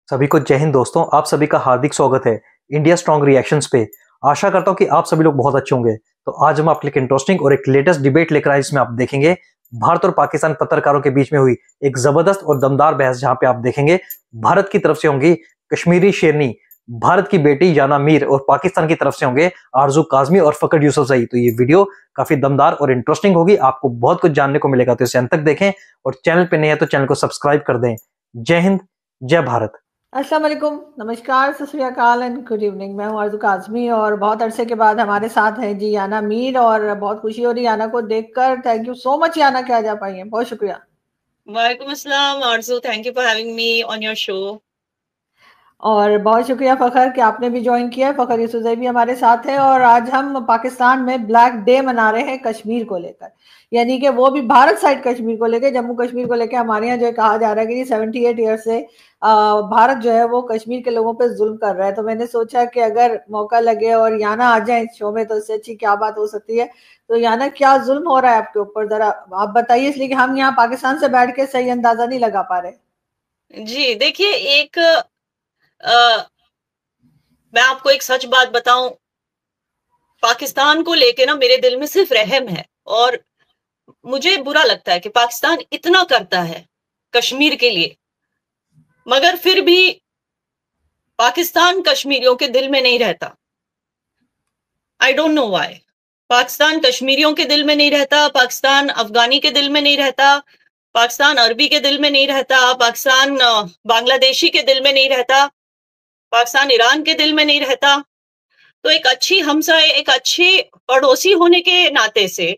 सभी को जय हिंद दोस्तों। आप सभी का हार्दिक स्वागत है इंडिया स्ट्रॉन्ग रिएक्शंस पे। आशा करता हूं कि आप सभी लोग बहुत अच्छे होंगे। तो आज हम आपके लिए एक इंटरेस्टिंग और एक लेटेस्ट डिबेट लेकर आए, जिसमें आप देखेंगे भारत और पाकिस्तान पत्रकारों के बीच में हुई एक जबरदस्त और दमदार बहस, जहां पे आप देखेंगे भारत की तरफ से होंगी कश्मीरी शेरनी, भारत की बेटी याना मीर, और पाकिस्तान की तरफ से होंगे आरजू काजमी और फकड़ यूसुफजई। तो ये वीडियो काफी दमदार और इंटरेस्टिंग होगी, आपको बहुत कुछ जानने को मिलेगा। तो इसे अंत तक देखें और चैनल पे नए हैं तो चैनल को सब्सक्राइब कर दें। जय हिंद, जय भारत। अस्सलाम वालेकुम, नमस्कार, सत श्री अकाल एंड गुड इवनिंग। मैं हूँ आरजू काजमी और बहुत अरसे के बाद हमारे साथ है जी याना मीर, और बहुत खुशी हो रही है याना को देखकर। थैंक यू सो मच याना कि आज आ पाई हैं, बहुत शुक्रिया। वालेकुम अस्सलाम आरजू, thank you for having me on your show. और बहुत शुक्रिया फखर कि आपने भी ज्वाइन किया है। फखर यूसुफजई भी हमारे साथ है और आज हम पाकिस्तान में ब्लैक डे मना रहे हैं कश्मीर को लेकर, यानी कि वो भी भारत साइड कश्मीर को लेकर, जम्मू कश्मीर को लेकर। हमारे यहाँ जो कहा जा रहा है कि 78 ईयर से भारत जो है वो कश्मीर के लोगों पे जुल्म कर रहा है। तो मैंने सोचा कि अगर मौका लगे और याना आ जाए इस शो में तो इससे अच्छी क्या बात हो सकती है। तो याना, क्या जुल्म हो रहा है आपके ऊपर, जरा आप बताइए, इसलिए कि हम यहाँ पाकिस्तान से बैठ के सही अंदाजा नहीं लगा पा रहे। जी देखिए, मैं आपको एक सच बात बताऊं, पाकिस्तान को लेके ना मेरे दिल में सिर्फ रहम है, और मुझे बुरा लगता है कि पाकिस्तान इतना करता है कश्मीर के लिए, मगर फिर भी पाकिस्तान कश्मीरियों के दिल में नहीं रहता। I don't know why. Pakistan कश्मीरियों के दिल में नहीं रहता, पाकिस्तान अफगानी के दिल में नहीं रहता, पाकिस्तान अरबी के दिल में नहीं रहता, पाकिस्तान बांग्लादेशी के दिल में नहीं रहता, पाकिस्तान ईरान के दिल में नहीं रहता। तो एक अच्छी हमसाय, एक अच्छे पड़ोसी होने के नाते से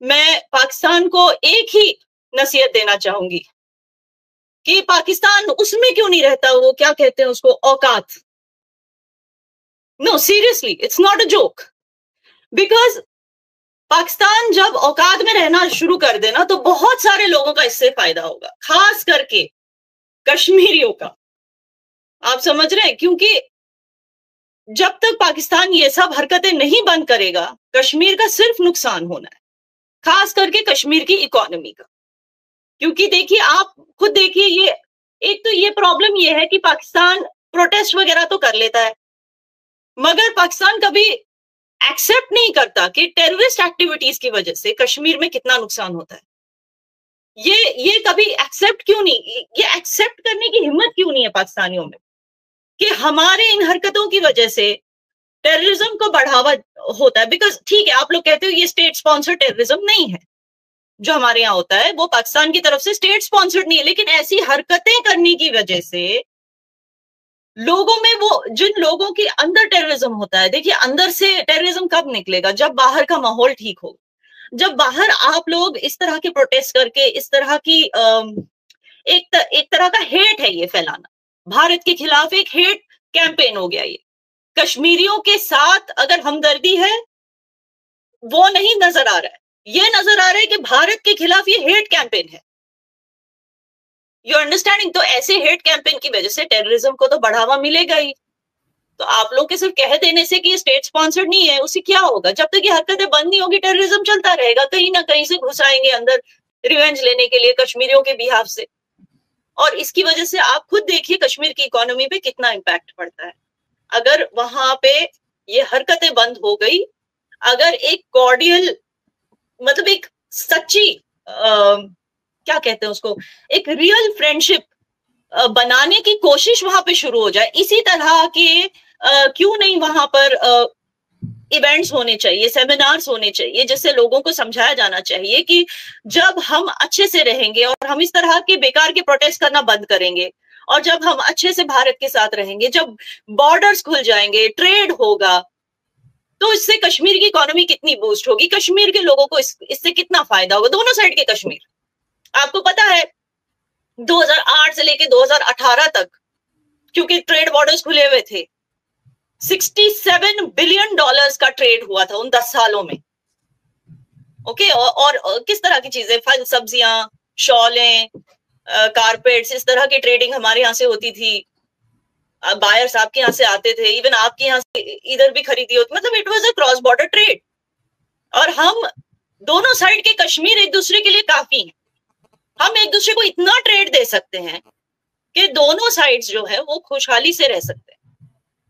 मैं पाकिस्तान को एक ही नसीहत देना चाहूंगी कि पाकिस्तान उसमें क्यों नहीं रहता, वो क्या कहते हैं उसको, औकात। No seriously, it's not a joke. Because Pakistan जब औकात में रहना शुरू कर देना तो बहुत सारे लोगों का इससे फायदा होगा, खास करके कश्मीरियों का। आप समझ रहे हैं? क्योंकि जब तक पाकिस्तान ये सब हरकतें नहीं बंद करेगा, कश्मीर का सिर्फ नुकसान होना है, खास करके कश्मीर की इकोनॉमी का। क्योंकि देखिए, आप खुद देखिए, ये एक तो ये प्रॉब्लम ये है कि पाकिस्तान प्रोटेस्ट वगैरह तो कर लेता है, मगर पाकिस्तान कभी एक्सेप्ट नहीं करता कि टेररिस्ट एक्टिविटीज की वजह से कश्मीर में कितना नुकसान होता है। ये कभी एक्सेप्ट क्यों नहीं, ये एक्सेप्ट करने की हिम्मत क्यों नहीं है पाकिस्तानियों में कि हमारे इन हरकतों की वजह से टेररिज्म को बढ़ावा होता है। बिकॉज ठीक है, आप लोग कहते हो ये स्टेट स्पॉन्सर्ड टेररिज्म नहीं है, जो हमारे यहाँ होता है वो पाकिस्तान की तरफ से स्टेट स्पॉन्सर्ड नहीं है, लेकिन ऐसी हरकतें करने की वजह से लोगों में, वो जिन लोगों के अंदर टेररिज्म होता है, देखिए अंदर से टेररिज्म कब निकलेगा? जब बाहर का माहौल ठीक हो, जब बाहर आप लोग इस तरह के प्रोटेस्ट करके, इस तरह की एक तरह का हेट है ये फैलाना, भारत के खिलाफ एक हेट कैंपेन हो गया ये। कश्मीरियों के साथ अगर हमदर्दी है वो नहीं नजर आ रहा है, ये नजर आ रहा है कि भारत के खिलाफ ये हेट कैंपेन है। You understanding? तो ऐसे हेट कैंपेन की वजह से टेररिज्म को तो बढ़ावा मिलेगा ही। तो आप लोग के सिर्फ कह देने से कि ये स्टेट स्पॉन्सर्ड नहीं है, उससे क्या होगा? जब तक ये हरकतें बंद नहीं होगी, टेररिज्म चलता रहेगा, कहीं ना कहीं से घुस आएंगे अंदर रिवेंज लेने के लिए कश्मीरियों के बिहाफ से। और इसकी वजह से आप खुद देखिए कश्मीर की इकोनॉमी पे कितना इम्पैक्ट पड़ता है। अगर वहां पे ये हरकतें बंद हो गई, अगर एक कॉर्डियल, मतलब एक सच्ची क्या कहते हैं उसको, एक रियल फ्रेंडशिप बनाने की कोशिश वहां पे शुरू हो जाए, इसी तरह के क्यों नहीं वहां पर इवेंट्स होने चाहिए, सेमिनार्स होने चाहिए, जिससे लोगों को समझाया जाना चाहिए कि जब हम अच्छे से रहेंगे और हम इस तरह के बेकार के प्रोटेस्ट करना बंद करेंगे, और जब हम अच्छे से भारत के साथ रहेंगे, जब बॉर्डर्स खुल जाएंगे, ट्रेड होगा, तो इससे कश्मीर की इकोनॉमी कितनी बूस्ट होगी, कश्मीर के लोगों को इससे कितना फायदा होगा, दोनों साइड के कश्मीर। आपको पता है 2008 से लेके 2018 तक, क्योंकि ट्रेड बॉर्डर्स खुले हुए थे, $67 बिलियन का ट्रेड हुआ था उन 10 सालों में। ओके, और किस तरह की चीजें, फल, सब्जियां, शॉलें, कारपेट्स, इस तरह की ट्रेडिंग हमारे यहाँ से होती थी। बायर्स आपके यहाँ से आते थे, इवन आपके यहाँ से इधर भी खरीदी होती, मतलब it was a cross border trade. और हम दोनों साइड के कश्मीर एक दूसरे के लिए काफी हैं, हम एक दूसरे को इतना ट्रेड दे सकते हैं कि दोनों साइड्स जो है वो खुशहाली से रह सकते हैं,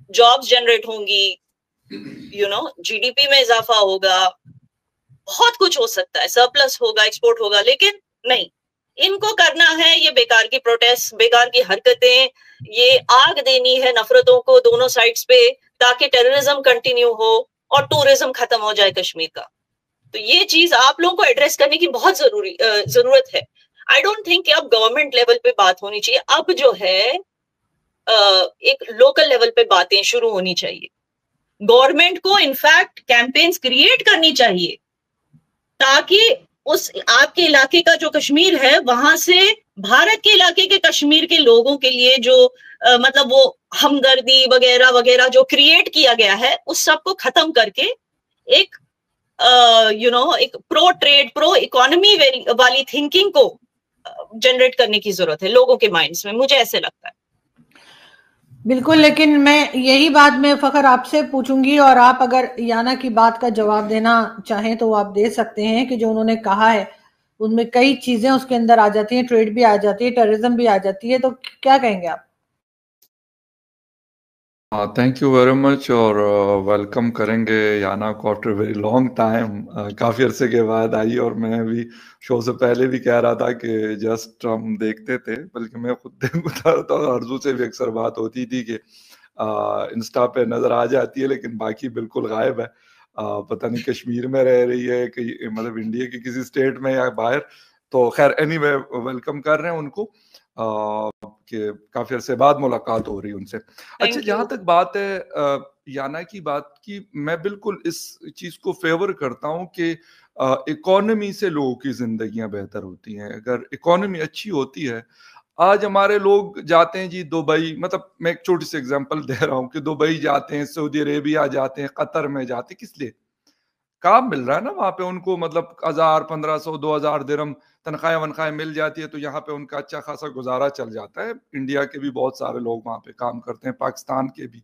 जॉब्स जनरेट होंगी, जीडीपी में इजाफा होगा, बहुत कुछ हो सकता है, सरप्लस होगा, एक्सपोर्ट होगा। लेकिन नहीं, इनको करना है ये बेकार की प्रोटेस्ट, बेकार की हरकतें, ये आग देनी है नफरतों को दोनों साइड्स पे, ताकि टेररिज्म कंटिन्यू हो और टूरिज्म खत्म हो जाए कश्मीर का। तो ये चीज आप लोगों को एड्रेस करने की बहुत जरूरत है। आई डोंट थिंक कि अब गवर्नमेंट लेवल पे बात होनी चाहिए, अब जो है एक लोकल लेवल पे बातें शुरू होनी चाहिए। गवर्नमेंट को इनफैक्ट कैंपेन्स क्रिएट करनी चाहिए, ताकि उस आपके इलाके का जो कश्मीर है वहां से भारत के इलाके के कश्मीर के लोगों के लिए जो मतलब वो हमदर्दी वगैरह वगैरह जो क्रिएट किया गया है, उस सब को खत्म करके एक एक प्रो ट्रेड, प्रो इकोनॉमी वाली थिंकिंग को जनरेट करने की जरूरत है लोगों के माइंड्स में, मुझे ऐसे लगता है। बिल्कुल, लेकिन मैं यही बात मैं फखर आपसे पूछूंगी, और आप अगर याना की बात का जवाब देना चाहें तो आप दे सकते हैं कि जो उन्होंने कहा है उनमें कई चीजें उसके अंदर आ जाती हैं, ट्रेड भी आ जाती है, टेररिज्म भी आ जाती है, तो क्या कहेंगे आप? थैंक यू वेरी मच, और वेलकम करेंगे याना को आफ्टर वेरी लॉन्ग टाइम। काफ़ी अरसे के बाद आई, और मैं भी शो से पहले भी कह रहा था कि जस्ट हम देखते थे, बल्कि मैं खुद देखता था, अर्जू से भी अक्सर बात होती थी कि इंस्टा पे नज़र आ जाती है लेकिन बाकी बिल्कुल गायब है। पता नहीं कश्मीर में रह रही है कि मतलब इंडिया के किसी स्टेट में या बाहर। तो खैर एनीवे वेलकम कर रहे हैं उनको कि काफी अरसे बाद मुलाकात हो रही है उनसे। अच्छा, जहां तक बात है याना की बात की, मैं बिल्कुल इस चीज को फेवर करता हूं कि इकोनॉमी से लोगों की जिंदगियां बेहतर होती हैं। अगर इकोनॉमी अच्छी होती है, आज हमारे लोग जाते हैं जी दुबई, मतलब मैं एक छोटी सी एग्जांपल दे रहा हूं कि दुबई जाते हैं, सऊदी अरेबिया जाते हैं, कतर में जाते हैं, किस लिए? काम मिल रहा है ना वहां पे उनको, मतलब 1000 1500 2000 दिरहम तनख्वाह वनख्वाह मिल जाती है, तो यहाँ पे उनका अच्छा खासा गुजारा चल जाता है। इंडिया के भी बहुत सारे लोग वहां पे काम करते हैं, पाकिस्तान के भी,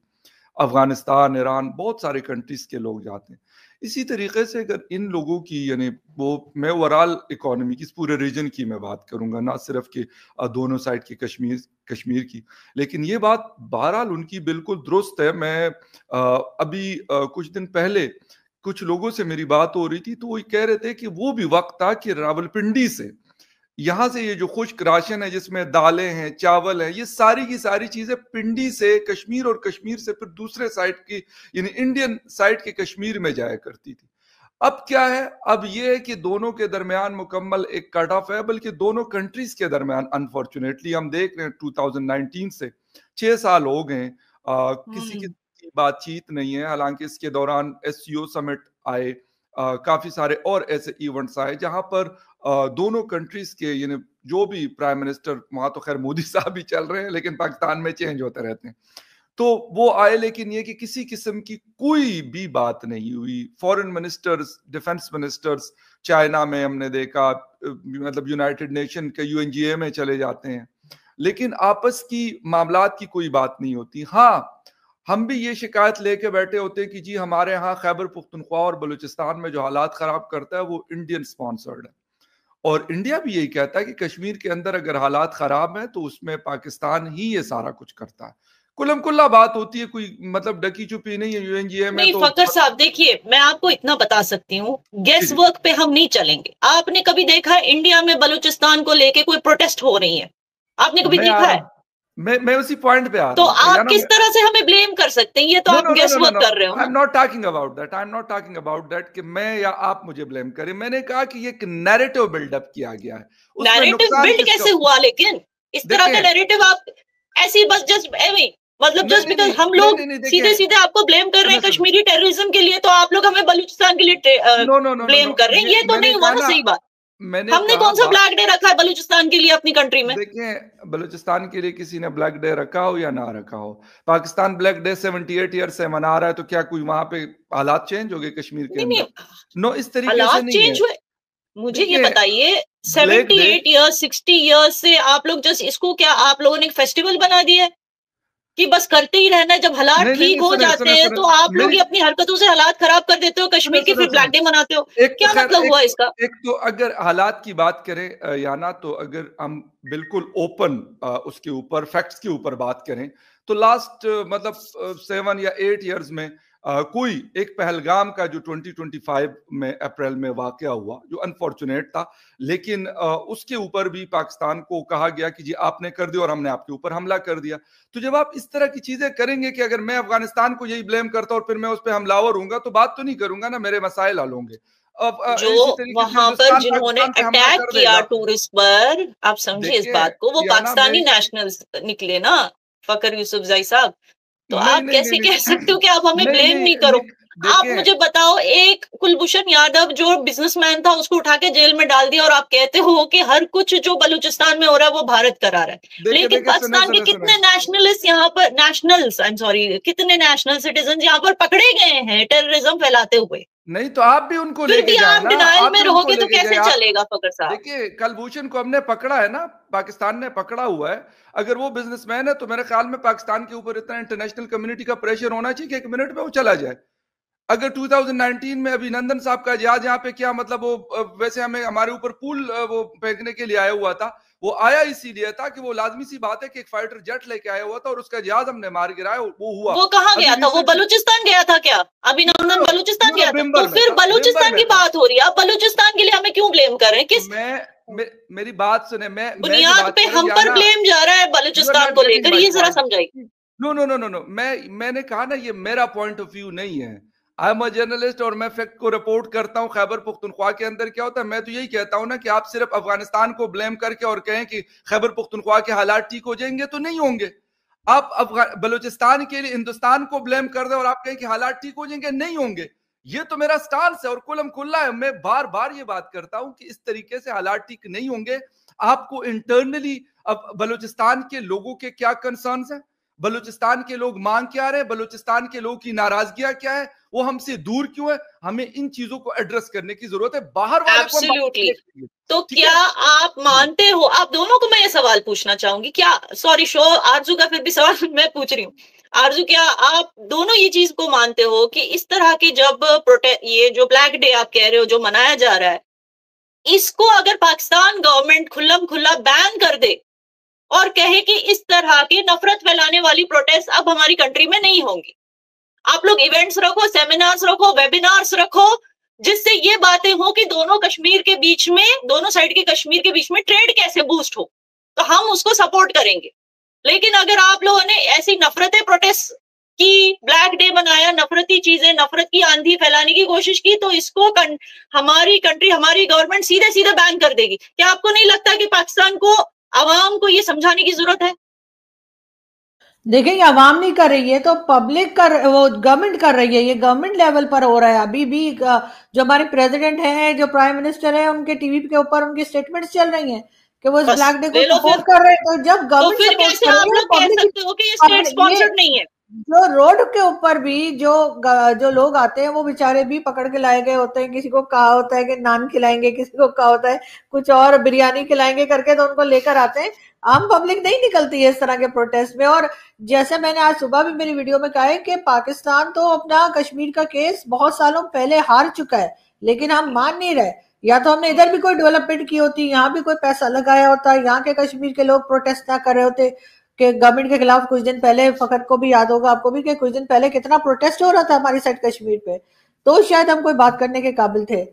अफगानिस्तान, ईरान, बहुत सारे कंट्रीज के लोग जाते हैं। इसी तरीके से अगर इन लोगों की यानी वो, मैं ओवरऑल इकोनॉमी की, इस पूरे रीजन की मैं बात करूंगा, ना सिर्फ कि दोनों साइड की कश्मीर की, लेकिन ये बात बहरहाल उनकी बिल्कुल दुरुस्त है। मैं अभी कुछ दिन पहले कुछ लोगों से मेरी बात हो रही थी, तो वो कह रहे थे कि वो भी वक्त था कि रावलपिंडी से, यहाँ से ये जो खुश्क राशन है जिसमें दालें हैं, चावल है, ये सारी की सारी चीजें पिंडी से कश्मीर, और कश्मीर से फिर दूसरे साइड की यानी इंडियन साइड के कश्मीर में जाया करती थी। अब क्या है, अब ये है कि दोनों के दरमियान मुकम्मल एक कट ऑफ है, बल्कि दोनों कंट्रीज के दरमियान अनफॉर्चुनेटली हम देख रहे हैं 2019 से 6 साल हो गए, किसी की बातचीत नहीं है। हालांकि इसके दौरान एससीओ समिट आए, काफी सारे और ऐसे इवेंट्स आए जहां पर दोनों कंट्रीज के यानी जो भी प्राइम मिनिस्टर, वहां तो खैर मोदी साहब ही चल रहे हैं लेकिन पाकिस्तान में चेंज होते रहते हैं, तो वो आए, लेकिन ये कि किसी किस्म की कोई भी बात नहीं हुई। Foreign ministers, defence ministers, China में हमने देखा, मतलब यूनाइटेड नेशन के यूएनजीए में चले जाते हैं, लेकिन आपस की मामलात की कोई बात नहीं होती। हाँ, हम भी ये शिकायत लेके बैठे होते हैं कि जी हमारे यहाँ खैबर पुख्तनख्वा और बलूचिस्तान में जो हालात खराब करता है वो इंडियन स्पॉन्सर्ड है, और इंडिया भी यही कहता है कि कश्मीर के अंदर अगर हालात खराब है तो उसमें पाकिस्तान ही ये सारा कुछ करता है। कुल्लम कुल्ला बात होती है, कोई मतलब डकी चुपी नहीं है यूएनजीए में। नहीं तो फकर साहब देखिए, मैं आपको इतना बता सकती हूँ, गेस वर्क पे हम नहीं चलेंगे। आपने कभी देखा है इंडिया में बलूचिस्तान को लेके कोई प्रोटेस्ट हो रही है? आपने कभी देखा है? मैं उसी पॉइंट पे आ रहा हूं। तो आप किस तरह से हमें ब्लेम कर सकते हैं? ये तो आप गेस वर्क कर रहे हो। I am not talking about that कि मैं या आप मुझे ब्लेम करें। मैंने कहा कि ये एक नैरेटिव बिल्डअप किया गया है। नैरेटिव बिल्ड कैसे हुआ? लेकिन इस तरह का नैरेटिव आप ऐसी बस जस्ट मतलब जस्ट बिकॉज हम लोग सीधे सीधे आपको ब्लेम कर रहे हैं कश्मीरी टेररिज्म के लिए, तो आप लोग हमें बलूचिस्तान के लिए ब्लेम कर रहे हैं। ये तो नहीं हुआ ना सही बात। हमने कौन सा ब्लैक डे रखा है बलूचिस्तान के लिए अपनी कंट्री में? देखिए, बलूचिस्तान के लिए किसी ने ब्लैक डे रखा हो या ना रखा हो, पाकिस्तान ब्लैक डे 78 ईयर से मना रहा है, तो क्या कोई वहां पे हालात चेंज हो गए कश्मीर के अंदर? नो, इस तरीके से नहीं चेंज हुए। मुझे ये बताइए, 78 ईयर्स 60 ईयर्स से आप लोग जस्ट इसको क्या आप लोगों ने एक फेस्टिवल बना दिया है कि बस करते ही रहना है, जब हालात ठीक हो जाते हैं तो आप लोग ही अपनी हरकतों से हालात खराब कर देते हो कश्मीर के, फिर ब्लैक डे मनाते हो? क्या मतलब हुआ इसका? एक तो अगर हालात की बात करें याना, तो अगर हम बिल्कुल ओपन उसके ऊपर फैक्ट्स के ऊपर बात करें तो लास्ट मतलब 7 या 8 इयर्स में कोई एक पहलगाम का जो 2025 में अप्रैल में वाकया हुआ जो अनफॉर्चुनेट था, लेकिन उसके ऊपर भी पाकिस्तान को कहा गया कि जी आपने कर दिया और हमने आपके ऊपर हमला कर दिया। तो जब आप इस तरह की चीजें करेंगे कि अगर मैं अफगानिस्तान को यही ब्लेम करता और फिर मैं उस पर हमलावर हूंगा तो बात तो नहीं करूंगा ना, मेरे मसाइल हल होंगे। जो वहां पर जिन्होंने अटैक किया टूरिस्ट पर, आप समझिए इस बात को, वो पाकिस्तानी नेशनल्स निकले ना, फखर यूसुफजई साहब। तो आप कैसे कह सकते हो कि आप हमें ब्लेम नहीं करो? आप मुझे बताओ, एक कुलभूषण यादव जो बिजनेसमैन था उसको उठा के जेल में डाल दिया और आप कहते हो कि हर कुछ जो बलूचिस्तान में हो रहा है वो भारत करा रहा है। लेकिन पाकिस्तान के कितने नेशनलिस्ट यहाँ पर, नेशनल्स, आई एम सॉरी, कितने नेशनल सिटीजन यहाँ पर पकड़े गए हैं टेररिज्म फैलाते हुए? नहीं तो आप भी उनको लेके आप डिनायल में रहोगे तो कैसे चलेगा फखर साहब? देखिए, कुलभूषण को हमने पकड़ा है ना, पाकिस्तान ने पकड़ा हुआ है। अगर वो बिजनेसमैन है तो मेरे ख्याल में पाकिस्तान के ऊपर इतना इंटरनेशनल कम्युनिटी का प्रेशर होना चाहिए कि 1 मिनट में वो चला जाए। अगर 2019 में अभिनंदन साहब का जहाज यहाँ पे क्या मतलब, वो वैसे हमें हमारे ऊपर पूल वो फेंकने के लिए आया हुआ था, वो आया इसीलिए था कि वो लाजमी सी बात है कि एक फाइटर जेट लेके आया हुआ था और उसका जहाज हमने मार गिराया, वो हुआ। वो कहाँ गया था? वो बलूचिस्तान गया था क्या? अभिनंदन बलूचिस्तान गया था? तो फिर बलूचिस्तान की बात हो रही है, आप बलूचिस्तान के लिए हमें क्यों ब्लेम कर रहे हैं? किस मेरी बात सुने, मैं बुनियाद पे हम पर ब्लेम जा रहा है बलूचिस्तान को लेकर, ये जरा समझाइए। नो, मैंने कहा ना, ये मेरा पॉइंट ऑफ व्यू नहीं है। आई एम अ जर्नलिस्ट और मैं फैक्ट को रिपोर्ट करता हूं। खैबर पुख्तनख्वा के अंदर क्या होता है, मैं तो यही कहता हूं ना कि आप सिर्फ अफगानिस्तान को ब्लेम करके और कहें कि खैबर पुख्तनख्वा के हालात ठीक हो जाएंगे, तो नहीं होंगे। आप बलूचिस्तान के लिए हिंदुस्तान को ब्लेम कर दे और आप कहें कि हालात ठीक हो जाएंगे, नहीं होंगे। ये तो मेरा स्टांस है और कुलम कुल्ला है। मैं बार बार ये बात करता हूं कि इस तरीके से हालात ठीक नहीं होंगे। आपको इंटरनली अब बलूचिस्तान के लोगों के क्या कंसर्न्स हैं, बलूचिस्तान के लोग मांग क्या रहे हैं, बलूचिस्तान के लोगों की नाराजगियां क्या है, वो हमसे दूर क्यों है, हमें इन चीजों को एड्रेस करने की जरूरत है। बाहर वाले को तो क्या आप मानते हो, आप दोनों को मैं ये सवाल पूछना चाहूंगी, क्या, सॉरी शो आरजू का फिर भी सवाल मैं पूछ रही हूँ, आरजू क्या आप दोनों ये चीज को मानते हो कि इस तरह की जब ये जो ब्लैक डे आप कह रहे हो जो मनाया जा रहा है, इसको अगर पाकिस्तान गवर्नमेंट खुल्लम खुल्ला बैन कर दे और कहे कि इस तरह की नफरत फैलाने वाली प्रोटेस्ट अब हमारी कंट्री में नहीं होंगी, आप लोग इवेंट्स रखो, सेमिनार्स रखो, वेबिनार्स रखो, जिससे ये बातें हो कि दोनों कश्मीर के बीच में, दोनों साइड के कश्मीर के बीच में ट्रेड कैसे बूस्ट हो, तो हम उसको सपोर्ट करेंगे। लेकिन अगर आप लोगों ने ऐसी नफरतें प्रोटेस्ट की, ब्लैक डे बनाया, नफरती चीजें, नफरत की आंधी फैलाने की कोशिश की, तो इसको हमारी कंट्री, हमारी गवर्नमेंट सीधे सीधे बैन कर देगी। क्या आपको नहीं लगता कि पाकिस्तान को, आवाम को ये समझाने की जरूरत है? देखिए, आवाम नहीं कर रही है तो पब्लिक कर, वो गवर्नमेंट कर रही है। ये गवर्नमेंट लेवल पर हो रहा है। अभी भी जो हमारे प्रेसिडेंट हैं, जो प्राइम मिनिस्टर है, उनके टीवी के ऊपर उनकी स्टेटमेंट्स चल रही हैं कि वो इस ब्लैक डे को सपोर्ट कर रहे हैं। तो जब गवर्नमेंट सपोर्ट कर रही है, पब्लिक नहीं है। जो रोड के ऊपर भी जो लोग आते हैं वो बेचारे भी पकड़ के लाए गए होते हैं। किसी को कहा होता है कि नान खिलाएंगे, किसी को कहा होता है कुछ और बिरयानी खिलाएंगे करके, तो उनको लेकर आते हैं। आम पब्लिक नहीं निकलती है इस तरह के प्रोटेस्ट में। और जैसे मैंने आज सुबह भी मेरी वीडियो में कहा है कि पाकिस्तान तो अपना कश्मीर का केस बहुत सालों पहले हार चुका है, लेकिन हम मान नहीं रहे। या तो हमने इधर भी कोई डेवलपमेंट की होती, यहाँ भी कोई पैसा लगाया होता, यहाँ के कश्मीर के लोग प्रोटेस्ट ना कर रहे होते कि गवर्नमेंट के खिलाफ। कुछ दिन पहले, फखर को भी याद होगा आपको भी, कि कुछ दिन पहले कितना प्रोटेस्ट हो रहा था हमारी साइड कश्मीर पे, तो शायद हम कोई बात करने के काबिल थे।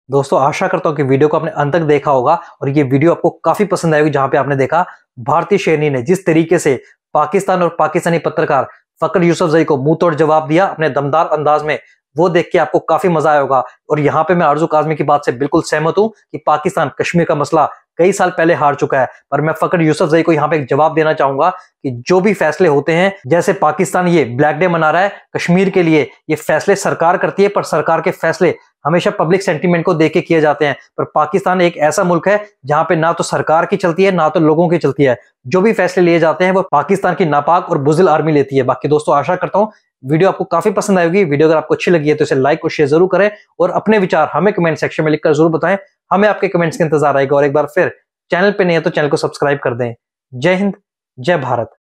दोस्तों, आशा करता हूं कि वीडियो को आपने अंत तक देखा होगा और ये वीडियो आपको काफी पसंद आएगी, जहां पे आपने देखा भारतीय शेरनी ने जिस तरीके से पाकिस्तान और पाकिस्तानी पत्रकार फखर यूसुफजई को मुंह तोड़ जवाब दिया अपने दमदार अंदाज में, वो देख के आपको काफी मजा आया होगा। और यहाँ पे मैं आरजू काज़मी की बात से बिल्कुल सहमत हूं कि पाकिस्तान कश्मीर का मसला कई साल पहले हार चुका है। पर मैं फखर यूसुफजई को यहाँ पे एक जवाब देना चाहूंगा कि जो भी फैसले होते हैं, जैसे पाकिस्तान ये ब्लैक डे मना रहा है कश्मीर के लिए, ये फैसले सरकार करती है, पर सरकार के फैसले हमेशा पब्लिक सेंटीमेंट को देख के किए जाते हैं। पर पाकिस्तान एक ऐसा मुल्क है जहां पे ना तो सरकार की चलती है, ना तो लोगों की चलती है। जो भी फैसले लिए जाते हैं वो पाकिस्तान की नापाक और बुज़दिल आर्मी लेती है। बाकी दोस्तों, आशा करता हूं वीडियो आपको काफी पसंद आएगी। वीडियो अगर आपको अच्छी लगी है तो इसे लाइक और शेयर जरूर करें और अपने विचार हमें कमेंट सेक्शन में लिखकर जरूर बताएं। हमें आपके कमेंट्स का इंतजार रहेगा। और एक बार फिर चैनल पे नहीं है तो चैनल को सब्सक्राइब कर दें। जय हिंद, जय भारत।